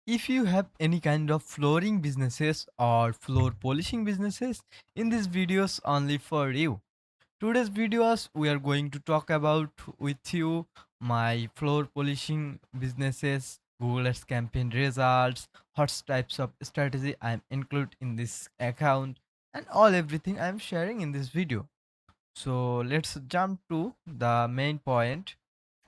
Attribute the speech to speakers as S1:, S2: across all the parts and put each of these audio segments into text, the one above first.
S1: If you have any kind of flooring businesses or floor polishing businesses, in these videos only for you. Today's videos we are going to talk about with you my floor polishing businesses, Google Ads campaign results, what types of strategy I am include in this account, and all everything I am sharing in this video. So let's jump to the main point.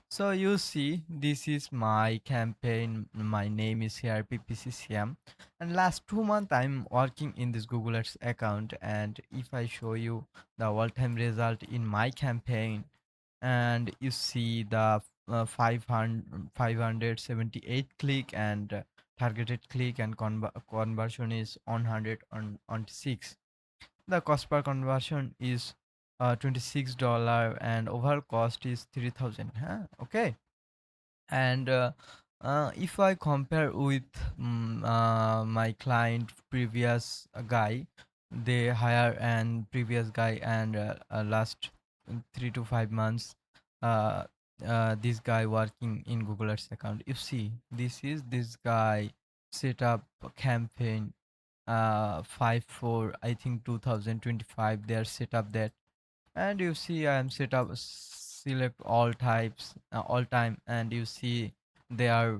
S1: So you see, this is my campaign. My name is here PPCCM, and last 2 months I'm working in this Google Ads account. And if I show you the all-time result in my campaign, and you see the 578 click and targeted click and conversion is 100 on 6. The cost per conversion is $26 and overall cost is 3000. Huh? Okay. And if I compare with my client previous guy, they hire and previous guy and last 3 to 5 months, uh, this guy working in Google Ads account. You see, this is this guy set up a campaign 5 4 I think 2025. They are set up that, and you see I am set up select all types all time, and you see their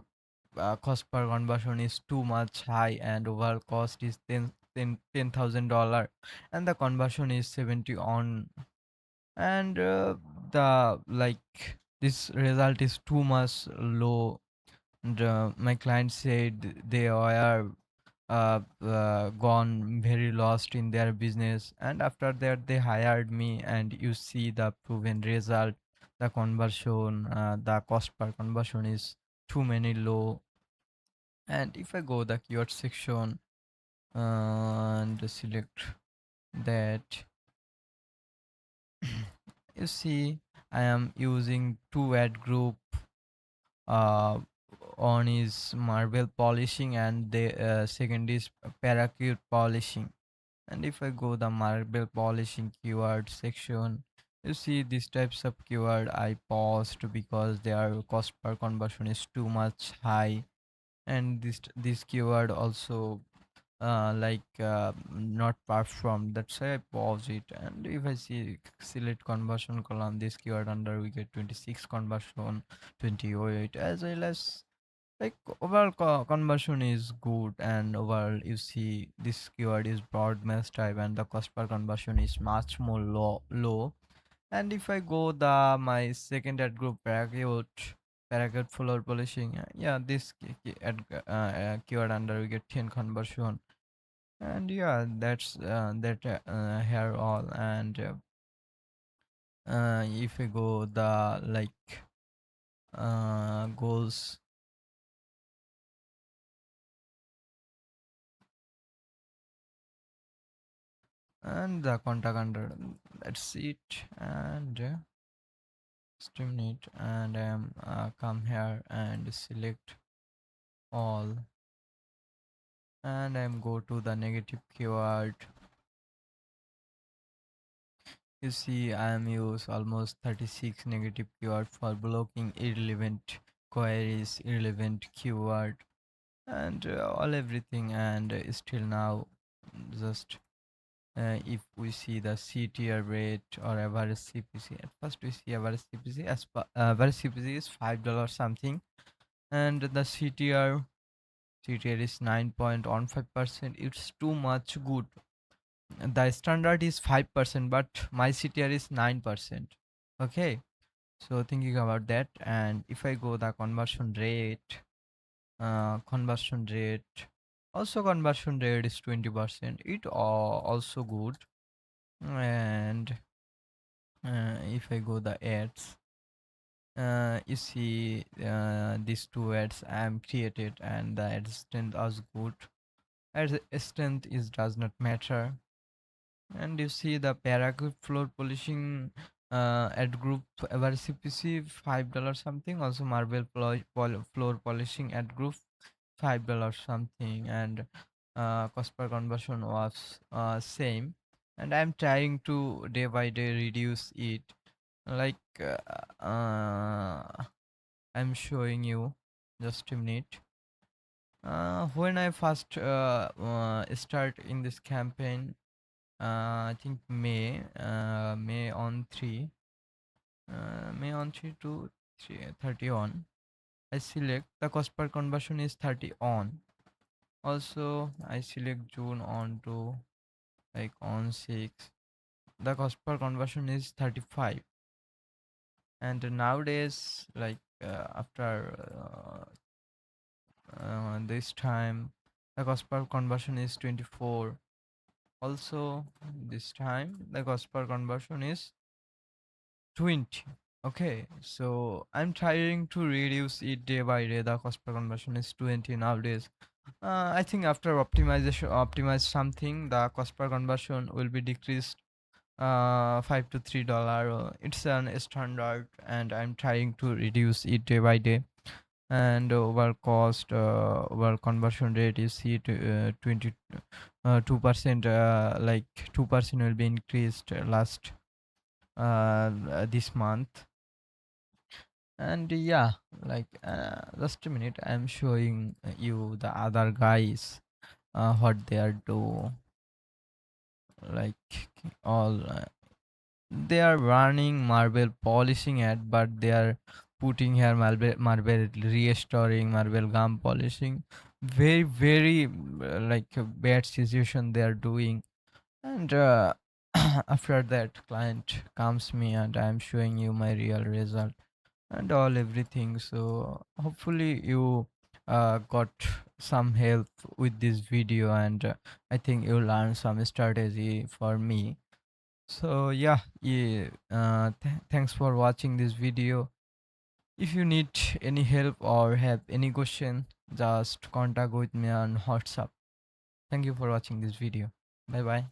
S1: cost per conversion is too much high and overall cost is $10,000 and the conversion is 70 on. And the like this result is too much low. And my client said they are gone very lost in their business, and after that they hired me, and you see the proven result. The conversion, the cost per conversion is too many low. And if I go the keyword section and select that, you see I am using two ad group. uh, One is marble polishing and the second is paracord polishing. And if I go the marble polishing keyword section, you see these types of keyword I paused because their cost per conversion is too much high. And this keyword also not performed, that's why I pause it. And if I see select conversion column, this keyword under we get 26 conversion, 28, as well as like overall conversion is good. And overall you see this keyword is broad mass type and the cost per conversion is much more low. And if I go the my second ad group paragraph floor polishing, yeah, this keyword under we get 10 conversion. And yeah, that's that here all. And if we go the goals, and the contact under, that's it. And discriminate, and come here and select all, and I'm go to the negative keyword. You see I am use almost 36 negative keyword for blocking irrelevant queries, irrelevant keyword, and all everything. And still now just if we see the CTR rate or average CPC, at first we see average CPC as average CPC is $5 something, and the CTR is 9.15%. It's too much good. The standard is 5%, but my CTR is 9%. Okay, so thinking about that. And if I go the conversion rate, also conversion rate is 20%. It also good. And if I go the ads, you see these two ads I am created and the ad strength is good. Ad strength is does not matter. And you see the paragraph floor polishing ad group average CPC $5 something. Also marble floor polishing ad group $5 something. And cost per conversion was same. And I'm trying to day by day reduce it. Like I'm showing you, just a minute. When I first start in this campaign, I think May on 3, May on 3 to 30 on. I select the cost per conversion is 30 on. Also, I select June on to like on 6. The cost per conversion is 35. And nowadays, like after this time, the cost per conversion is 24. Also, this time the cost per conversion is 20. Okay, so I'm trying to reduce it day by day. The cost per conversion is 20 nowadays. I think after optimize something, the cost per conversion will be decreased 5 to $3. It's an standard, and I'm trying to reduce it day by day. And over conversion rate is hit 20 2%, like 2% will be increased last this month. And yeah, like just a minute, I'm showing you the other guys what they are do, like all they are running marble polishing ad, but they are putting here marble restoring, marble gum polishing. Very very like a bad situation they are doing. And after that client comes me and I'm showing you my real result and all everything. So hopefully you got some help with this video, and I think you learn some strategy for me. So yeah, yeah, thanks for watching this video. If you need any help or have any question, just contact with me on WhatsApp. Thank you for watching this video. Bye bye.